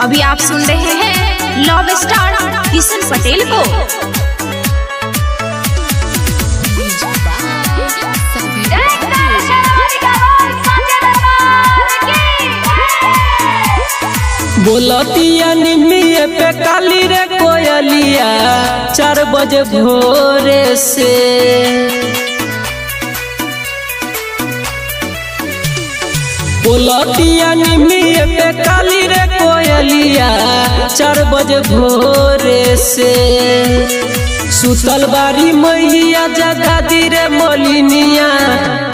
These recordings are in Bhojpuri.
अभी आप सुन रहे हैं लव स्टार किशन पटेल को। बोलतिया निमिये पे काली रे कोयलिया 4 बजे भोरे से। बोलतिया निमिये पे काली रे कोयलिया 4 बजे भोरे से। सुतल बारी मैया जगा दी रे मलिनिया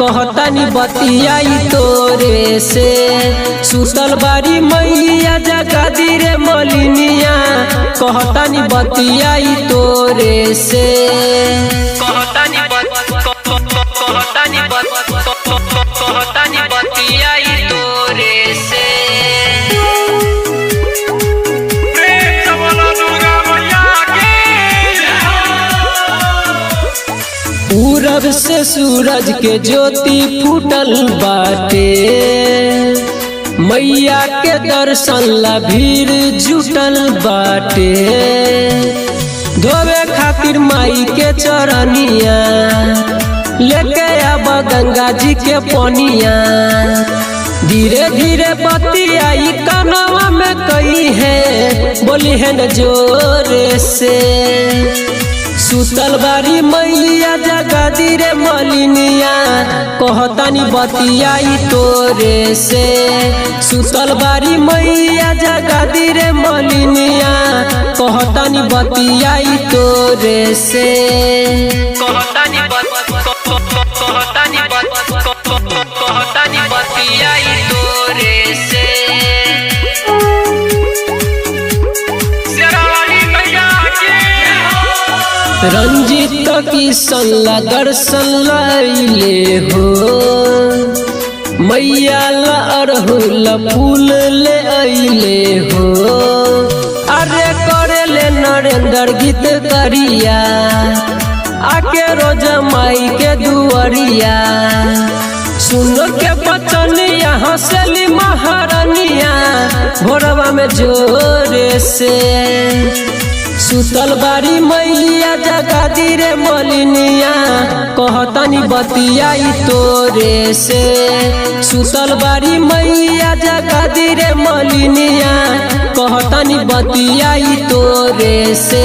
कहतानी बतियाई तोरे से। सुतल बारी मैया जगा दी रे मलिनिया कहतानी बतियाई तोरे से। कहतानी बतियाई तोरे से। पूरब से सूरज के ज्योति फूटल बाटे। मैया के दर्शन ला भीड़ जुटल बाटे। धोवे खातिर माई के चरनिया लेके अब गंगा जी के पनिया। धीरे धीरे बतियाई कनवा में कही है बोली है न जोरे से। सुतल बारी मैया जगा दी रे मलिनिया कहतानी बतियाई तोरे से। सुतल बारी मैया जगा दी रे मलिनिया कहतानी बतियाई तोरे से। कहतानी बतियाई तोरे से। रंजित किशन दर्शन लाइले हो। मैया ला अरहुल फूल ले आइले हो। अरे करे ले नरेंद्र गीत करिया आके रोज माई के दुआरिया। सुन के बचनिया हंसली महारानिया भोरवा में जोरे से। सुतल बारी मैया जगा दी रे मलिनिया कहतानी बतियाई तोरे से। सुतल बारी मैया जगा दी रे मलिनिया कहतानी बतियाई तोरे से।